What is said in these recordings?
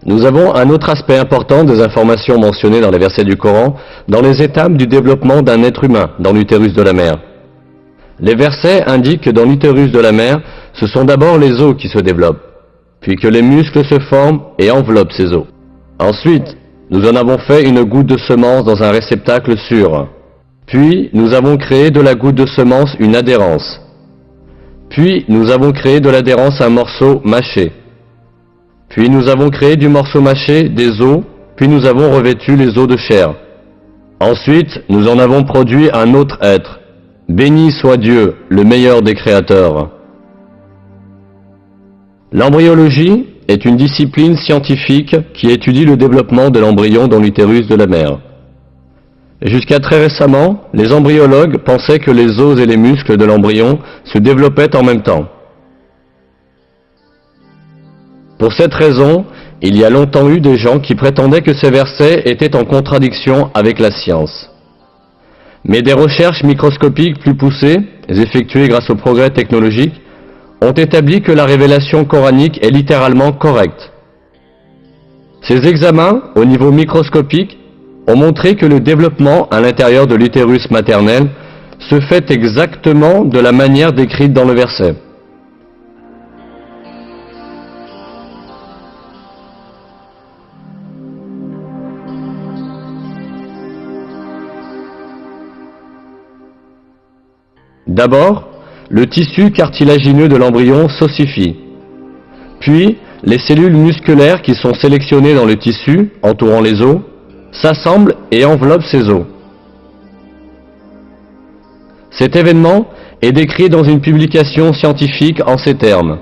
Nous avons un autre aspect important des informations mentionnées dans les versets du Coran, dans les étapes du développement d'un être humain dans l'utérus de la mère. Les versets indiquent que dans l'utérus de la mère, ce sont d'abord les os qui se développent, puis que les muscles se forment et enveloppent ces os. Ensuite, nous en avons fait une goutte de semence dans un réceptacle sûr. Puis, nous avons créé de la goutte de semence une adhérence. Puis, nous avons créé de l'adhérence un morceau mâché. Puis, nous avons créé du morceau mâché des os, puis nous avons revêtu les os de chair. Ensuite, nous en avons produit un autre être. Béni soit Dieu, le meilleur des créateurs. L'embryologie est une discipline scientifique qui étudie le développement de l'embryon dans l'utérus de la mère. Jusqu'à très récemment, les embryologues pensaient que les os et les muscles de l'embryon se développaient en même temps. Pour cette raison, il y a longtemps eu des gens qui prétendaient que ces versets étaient en contradiction avec la science. Mais des recherches microscopiques plus poussées, effectuées grâce au progrès technologique, ont établi que la révélation coranique est littéralement correcte. Ces examens, au niveau microscopique, ont montré que le développement à l'intérieur de l'utérus maternel se fait exactement de la manière décrite dans le verset. D'abord, le tissu cartilagineux de l'embryon s'ossifie. Puis, les cellules musculaires qui sont sélectionnées dans le tissu, entourant les os, s'assemblent et enveloppent ces os. Cet événement est décrit dans une publication scientifique en ces termes.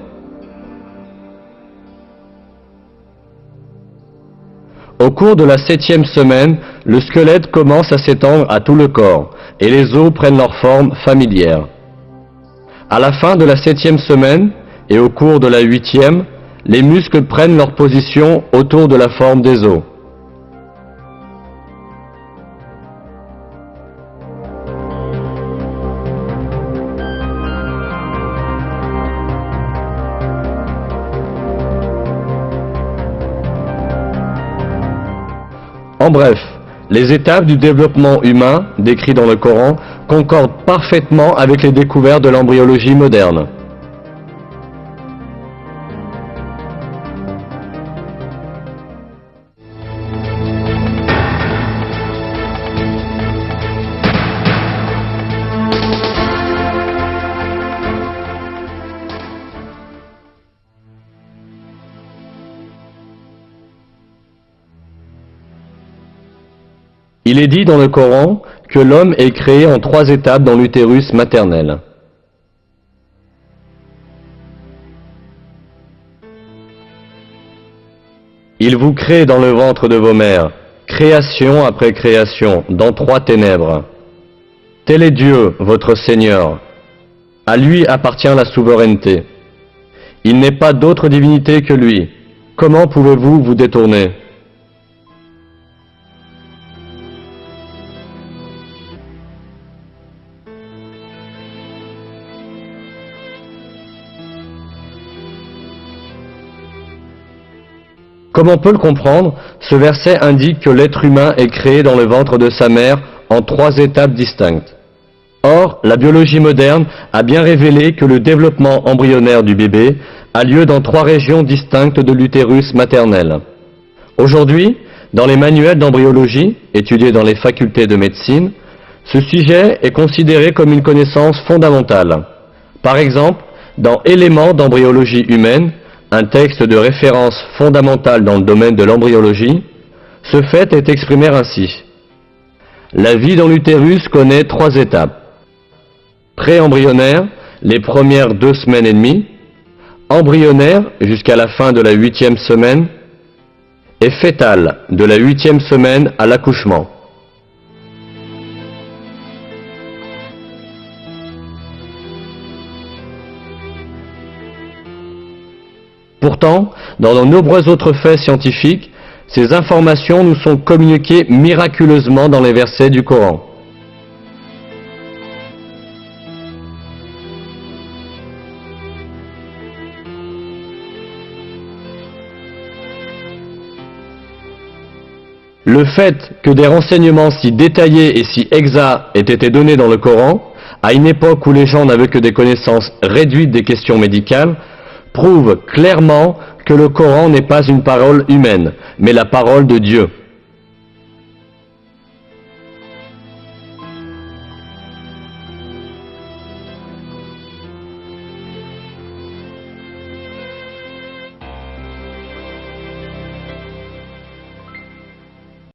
Au cours de la 7e semaine, le squelette commence à s'étendre à tout le corps et les os prennent leur forme familière. À la fin de la 7e semaine et au cours de la 8e, les muscles prennent leur position autour de la forme des os. En bref, les étapes du développement humain, décrites dans le Coran, concordent parfaitement avec les découvertes de l'embryologie moderne. Il est dit dans le Coran que l'homme est créé en 3 étapes dans l'utérus maternel. Il vous crée dans le ventre de vos mères, création après création, dans 3 ténèbres. Tel est Dieu, votre Seigneur. À lui appartient la souveraineté. Il n'est pas d'autre divinité que lui. Comment pouvez-vous vous détourner ? Comme on peut le comprendre, ce verset indique que l'être humain est créé dans le ventre de sa mère en 3 étapes distinctes. Or, la biologie moderne a bien révélé que le développement embryonnaire du bébé a lieu dans 3 régions distinctes de l'utérus maternel. Aujourd'hui, dans les manuels d'embryologie, étudiés dans les facultés de médecine, ce sujet est considéré comme une connaissance fondamentale. Par exemple, dans Éléments d'embryologie humaine, un texte de référence fondamentale dans le domaine de l'embryologie, ce fait est exprimé ainsi. La vie dans l'utérus connaît 3 étapes. Pré-embryonnaire, les premières 2 semaines et demie, embryonnaire jusqu'à la fin de la 8e semaine, et fœtale de la 8e semaine à l'accouchement. Pourtant, dans de nombreux autres faits scientifiques, ces informations nous sont communiquées miraculeusement dans les versets du Coran. Le fait que des renseignements si détaillés et si exacts aient été donnés dans le Coran, à une époque où les gens n'avaient que des connaissances réduites des questions médicales, prouve clairement que le Coran n'est pas une parole humaine, mais la parole de Dieu.